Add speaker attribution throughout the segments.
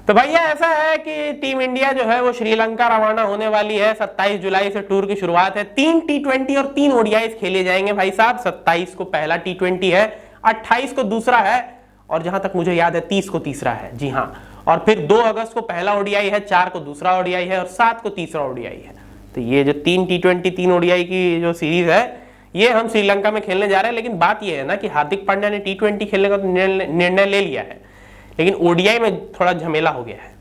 Speaker 1: तो भैया ऐसा है कि टीम इंडिया जो है वो श्रीलंका रवाना होने वाली है। 27 जुलाई से टूर की शुरुआत है। 3 T20 और 3 ओडीआईस खेले जाएंगे भाई साहब। 27 को पहला T20 है, 28 को दूसरा है और जहां तक मुझे याद है 30 को तीसरा है। जी हाँ, और फिर 2 अगस्त को पहला ओडीआई है, 4 को दूसरा ओडीआई है और 7 को तीसरा ओडीआई है। तो ये जो 3 T20 3 ओडीआई की जो सीरीज है ये हम श्रीलंका में खेलने जा रहे हैं। लेकिन बात ये है ना कि हार्दिक पांड्या ने T20 खेलने का निर्णय ले लिया है, लेकिन ओडीआई में थोड़ा झमेला हो गया है।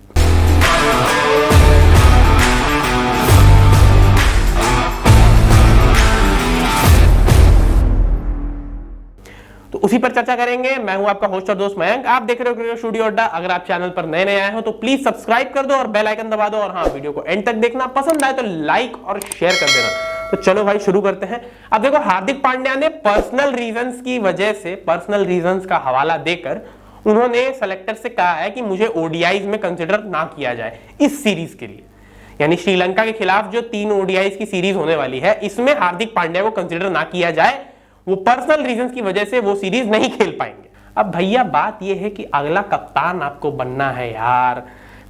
Speaker 1: तो उसी पर चर्चा करेंगे। मैं हूं आपका होस्ट और दोस्त मयंक, आप देख रहे हो क्रिकेट स्टूडियो अड्डा। अगर आप चैनल पर नए आए हो तो प्लीज सब्सक्राइब कर दो और बेल आइकन दबा दो, और हाँ, वीडियो को एंड तक देखना, पसंद आए तो लाइक और शेयर कर देना। तो चलो भाई शुरू करते हैं। अब देखो, हार्दिक पांड्या ने पर्सनल रीजंस की वजह से, पर्सनल रीजंस का हवाला देकर उन्होंने सेलेक्टर से कहा है कि मुझे ओडीआईज में कंसिडर ना किया जाए इस सीरीज के लिए। यानी श्रीलंका के खिलाफ जो 3 ओडीआईज की सीरीज होने वाली है, इसमें हार्दिक पांड्या को कंसिडर ना किया जाए। वो पर्सनल रीजंस की वजह से वो सीरीज नहीं खेल पाएंगे। अब भैया बात ये है कि अगला कप्तान आपको बनना है यार,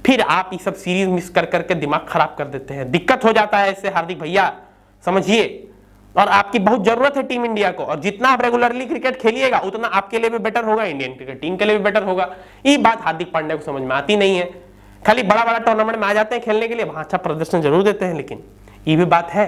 Speaker 1: फिर आप ये सब सीरीज मिस कर करके दिमाग खराब कर देते हैं। दिक्कत हो जाता है इससे हार्दिक भैया, समझिए। और आपकी बहुत जरूरत है टीम इंडिया को, और जितना आप रेगुलरली क्रिकेट खेलिएगा उतना आपके लिए भी बेटर होगा, इंडियन क्रिकेट टीम के लिए भी बेटर होगा। ये बात हार्दिक पांड्या को समझ में आती नहीं है। खाली बड़ा बड़ा टूर्नामेंट में आ जाते हैं खेलने के लिए, वहां अच्छा प्रदर्शन जरूर देते हैं, लेकिन ये भी बात है,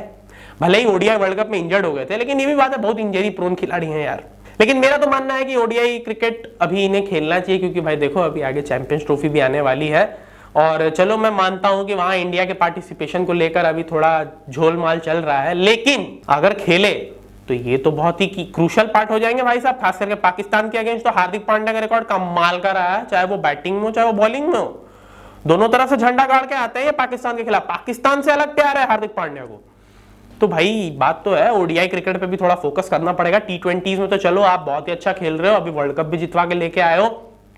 Speaker 1: भले ही ओडीआई वर्ल्ड कप में इंजर्ड हो गए थे, लेकिन ये भी बात है बहुत इंजरी प्रोन खिलाड़ी हैं यार। लेकिन मेरा तो मानना है कि ओडीआई क्रिकेट अभी इन्हें खेलना चाहिए, क्योंकि भाई देखो अभी आगे चैंपियंस ट्रॉफी भी आने वाली है। और चलो मैं मानता हूं कि वहां इंडिया के पार्टिसिपेशन को लेकर अभी थोड़ा झोलमाल चल रहा है, लेकिन अगर खेले तो ये तो बहुत ही क्रूशल पार्ट हो जाएंगे भाई साहब। खास करके पाकिस्तान के अगेंस्ट तो हार्दिक पांड्या का रिकॉर्ड कमाल का रहा है, चाहे वो बैटिंग में हो चाहे वो बॉलिंग में हो। दोनों तरफ से झंडा गाड़ के आते हैं पाकिस्तान के खिलाफ। पाकिस्तान से अलग प्यार है हार्दिक पांड्या को। तो भाई बात तो है, ओडीआई क्रिकेट पे भी थोड़ा फोकस करना पड़ेगा। T20 में तो चलो आप बहुत ही अच्छा खेल रहे हो, अभी वर्ल्ड कप भी जितवा के लेके आए हो,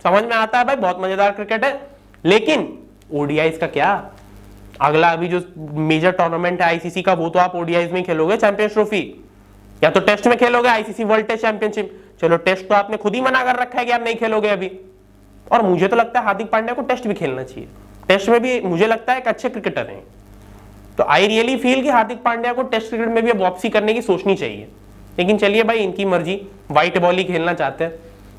Speaker 1: समझ में आता है भाई, बहुत मजेदार क्रिकेट है। लेकिन ओडीआई का क्या, अगला अभी जो मेजर टूर्नामेंट है आईसीसी का, वो तो आप ओडीआई में खेलोगे चैंपियंस ट्रॉफी, या तो टेस्ट में खेलोगे आईसीसी वर्ल्ड टेस्ट चैंपियनशिप। चलो टेस्ट तो आपने खुद ही मना कर रखा है कि आप नहीं खेलोगे अभी। और मुझे तो लगता है हार्दिक पांड्या को टेस्ट भी खेलना चाहिए। टेस्ट में भी मुझे लगता है एक अच्छे क्रिकेटर हैं। तो आई रियली फील कि हार्दिक पांड्या को टेस्ट क्रिकेट में भी अब वापसी करने की सोचनी चाहिए। लेकिन चलिए भाई, इनकी मर्जी, व्हाइट बॉल ही खेलना चाहते हैं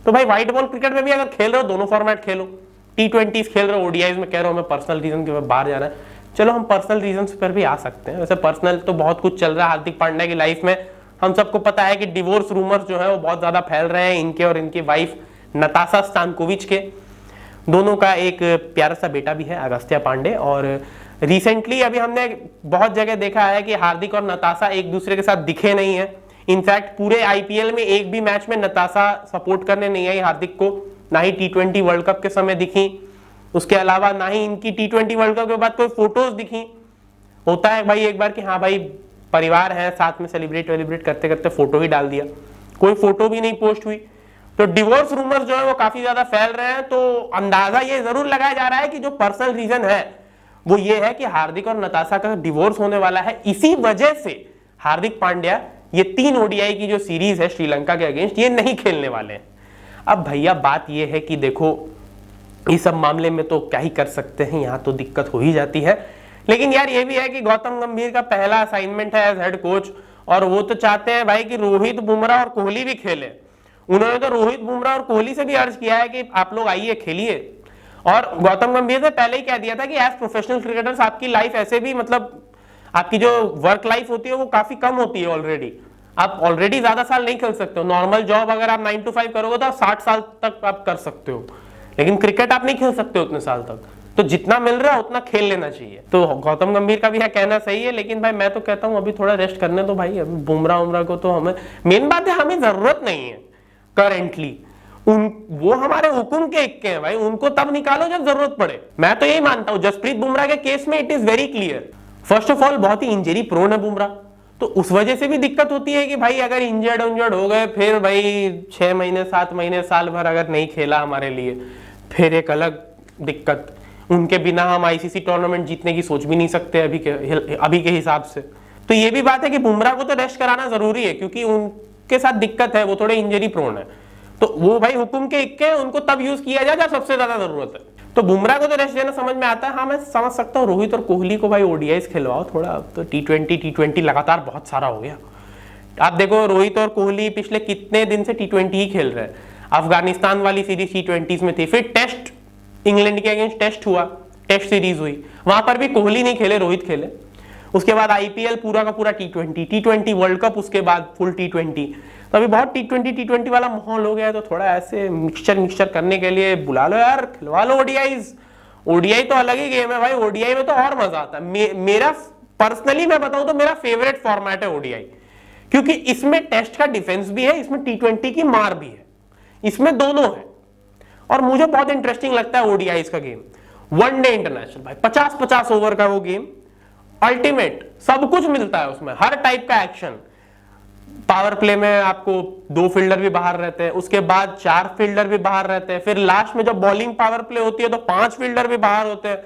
Speaker 1: तो भाई व्हाइट बॉल क्रिकेट में भी अगर खेल रहे हो दोनों फॉर्मेट खेलो। T20 खेल रहे हो, ओडीआईज में कह रहा हूं मैं पर्सनल रीजन के बाहर जाना है, चलो हम पर्सनल रीजन पर भी आ सकते हैं। वैसे पर्सनल तो बहुत कुछ चल रहा है हार्दिक पांड्या की लाइफ में। हम सबको पता है कि डिवोर्स रूमर्स जो है वो बहुत ज्यादा फैल रहे हैं, इनके और इनकी वाइफ नताशा स्टानकोविच के। दोनों का एक प्यारा सा बेटा भी है, अगस्त्या पांडे। और रिसेंटली अभी हमने बहुत जगह देखा है कि हार्दिक और नताशा एक दूसरे के साथ दिखे नहीं है। इनफैक्ट पूरे आईपीएल में एक भी मैच में नताशा सपोर्ट करने नहीं आई हार्दिक को, ना ही T20 वर्ल्ड कप के समय दिखी। उसके अलावा ना ही इनकी T20 वर्ल्ड कप के बाद कोई फोटोज दिखी। होता है भाई एक बार कि हाँ भाई परिवार है, साथ में सेलिब्रेट करते करते फोटो ही डाल दिया, कोई फोटो भी नहीं पोस्ट हुई। तो डिवोर्स रूमर्स जो है वो काफी ज्यादा फैल रहे हैं। तो अंदाजा ये जरूर लगाया जा रहा है कि जो पर्सनल रीजन है वो ये है कि हार्दिक और नताशा का डिवोर्स होने वाला है। इसी वजह से हार्दिक पांड्या ये 3 ओडीआई की जो सीरीज है श्रीलंका के अगेंस्ट, ये नहीं खेलने वाले हैं। अब भैया बात ये है कि देखो इस सब मामले में तो क्या ही कर सकते हैं, यहाँ तो दिक्कत हो ही जाती है। लेकिन यार ये भी है कि गौतम गंभीर का पहला असाइनमेंट है एज हेड कोच, और वो तो चाहते हैं भाई कि रोहित बुमराह और कोहली भी खेले। उन्होंने तो रोहित बुमराह और कोहली से भी अर्ज किया है कि आप लोग आइए खेलिए। और गौतम गंभीर ने पहले ही कह दिया था कि एज प्रोफेशनल क्रिकेटर्स आपकी लाइफ ऐसे भी, मतलब आपकी जो वर्क लाइफ होती है वो काफी कम होती है ऑलरेडी। आप ऑलरेडी ज्यादा साल नहीं खेल सकते हो। नॉर्मल जॉब अगर आप 9 to 5 करोगे तो आप 60 साल तक आप कर सकते हो, लेकिन क्रिकेट आप नहीं खेल सकते हो उतने साल तक। तो जितना मिल रहा है उतना खेल लेना चाहिए। तो गौतम गंभीर का भी कहना सही है, लेकिन भाई मैं तो कहता हूं अभी थोड़ा रेस्ट करने दो भाई। अभी बुमराह को तो हमें, मेन बात है हमें जरूरत नहीं है करेंटली। वो हमारे हुकुम के इक्के हैं भाई, उनको तब निकालो जब जरूरत पड़े। मैं तो यही मानता हूं। जसप्रीत बुमराह के केस में it is very clear. First of all बहुत ही इंजरी प्रोन है बुमराह, तो उस वजह से भी दिक्कत होती है कि भाई अगर इंजर्ड हो गए, फिर भाई 6 महीने 7 महीने साल भर अगर नहीं खेला हमारे लिए, फिर एक अलग दिक्कत। उनके बिना हम आईसीसी टूर्नामेंट जीतने की सोच भी नहीं सकते अभी के हिसाब से। तो ये भी बात है कि बुमराह को तो रेस्ट कराना जरूरी है, क्योंकि उनके साथ दिक्कत है, वो थोड़े इंजरी प्रोन है। तो वो भाई हुकुम के इक्के, उनको तब यूज किया जाए जब सबसे ज्यादा जरूरत है। तो बुमराह को तो रेस्ट देना समझ में आता है। हाँ, मैं समझ सकता हूँ रोहित और कोहली को भाई ओडीआईस खिलवाओ थोड़ा, अब तो टी20 लगातार बहुत सारा हो गया। आप देखो रोहित और कोहली पिछले कितने दिन से टी20 ही खेल रहे हैं। अफगानिस्तान वाली सीरीज टी20 में थी, फिर टेस्ट इंग्लैंड के अगेंस्ट टेस्ट हुआ, टेस्ट सीरीज हुई, वहां पर भी कोहली नहीं खेले, रोहित खेले। उसके बाद आईपीएल पूरा का पूरा टी20 वर्ल्ड कप, उसके बाद फुल टी20। तो अभी बहुत टी20 वाला माहौल हो गया है, तो थोड़ा ऐसे मिक्सचर करने के लिए बुला लो यार, खिलवा लो ओडीआईज। ओडीआई तो अलग ही गेम है भाई, ओडीआई में तो और मजा आता है। मेरा पर्सनली मैं बताऊं तो मेरा फेवरेट फॉर्मेट है ओडीआई, क्योंकि इसमें टेस्ट का डिफेंस भी है, इसमें टी20 की मार भी है, इसमें दोनों है। और मुझे बहुत इंटरेस्टिंग लगता है ओडीआईज का गेम। वनडे इंटरनेशनल भाई 50-50 ओवर का वो गेम, अल्टीमेट, सब कुछ मिलता है उसमें, हर टाइप का एक्शन। पावर प्ले में आपको 2 फील्डर भी बाहर रहते हैं, उसके बाद 4 फील्डर भी बाहर रहते हैं, फिर लास्ट में जब बॉलिंग पावर प्ले होती है तो 5 फील्डर भी बाहर होते हैं।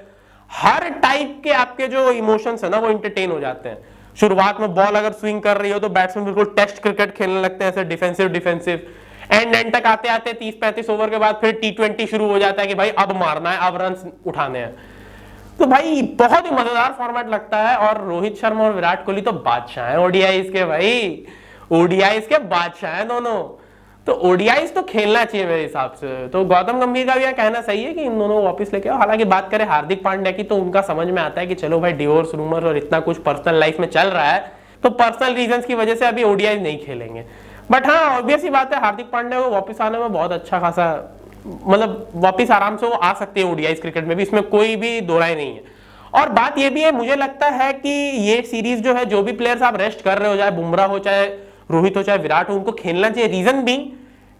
Speaker 1: हर टाइप के आपके जो इमोशंस है ना वो एंटरटेन हो जाते हैं। शुरुआत में बॉल अगर स्विंग कर रही हो तो बैट्समैन बिल्कुल टेस्ट क्रिकेट खेलने लगते हैं, ऐसे डिफेंसिव। एंड तक आते 30-35 ओवर के बाद फिर टी20 शुरू हो जाता है कि भाई अब मारना है, अब रन उठाने हैं। तो भाई बहुत ही मजेदार फॉर्मेट लगता है। और रोहित शर्मा और विराट कोहली तो बादशाह हैं ओडीआईज के भाई, ओडीआईज के बादशाह हैं दोनों। तो ओडीआईज तो खेलना चाहिए मेरे हिसाब से। तो गौतम गंभीर का भी यहाँ कहना सही है कि इन दोनों वापस लेके आओ। हालांकि बात करें हार्दिक पांड्या की, तो उनका समझ में आता है कि चलो भाई डिवोर्स रूमर और इतना कुछ पर्सनल लाइफ में चल रहा है, तो पर्सनल रीजंस की वजह से अभी ओडीआईज नहीं खेलेंगे। बट हाँ, ऑब्वियस ही बात है, हार्दिक पांड्या को वापस आने में बहुत अच्छा खासा, मतलब वापस आराम से वो आ सकते हैं ओडीआईज क्रिकेट में भी, इसमें कोई भी दो राय नहीं है। और बात ये भी है, मुझे लगता है कि ये सीरीज जो है, जो भी प्लेयर्स आप रेस्ट कर रहे हो, चाहे बुमराह हो, चाहे रोहित हो, चाहे विराट हो, उनको खेलना चाहिए। रीजन भी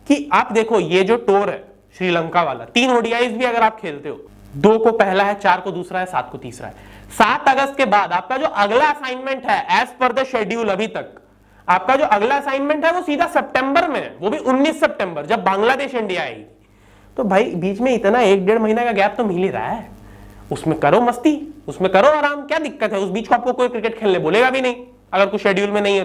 Speaker 1: कि आप देखो ये जो टूर है श्रीलंका वाला, 3 ओडीआईज भी अगर आप खेलते हो, 2 को पहला है, 4 को दूसरा है, 7 को तीसरा है। 7 अगस्त के बाद आपका जो अगला असाइनमेंट है एज पर द शेड्यूल, अभी तक आपका जो अगला असाइनमेंट है वो सीधा सितंबर में है, वो भी 19 सितंबर, जब बांग्लादेश इंडिया आएगी। तो भाई बीच में इतना 1-1.5 महीना का गैप तो मिल ही रहा है, उसमें करो मस्ती, उसमें करो आराम, क्या दिक्कत है? उस बीच को आपको कोई क्रिकेट खेलने बोलेगा भी नहीं अगर कुछ शेड्यूल में नहीं है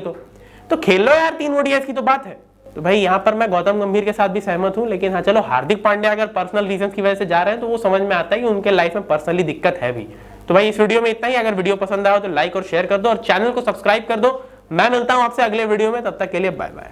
Speaker 1: तो खेल लो यार 3 ओडीआईज की तो बात है। तो भाई यहाँ पर मैं गौतम गंभीर के साथ भी सहमत हूं, लेकिन हाँ चलो, हार्दिक पांड्या अगर पर्सनल रीजंस की वजह से जा रहे हैं तो वो समझ में आता है कि उनके लाइफ में पर्सनली दिक्कत है भी। तो भाई इस वीडियो में इतना ही। अगर वीडियो पसंद आया तो लाइक और शेयर कर दो और चैनल को सब्सक्राइब कर दो। मैं मिलता हूं आपसे अगले वीडियो में, तब तक के लिए बाय बाय।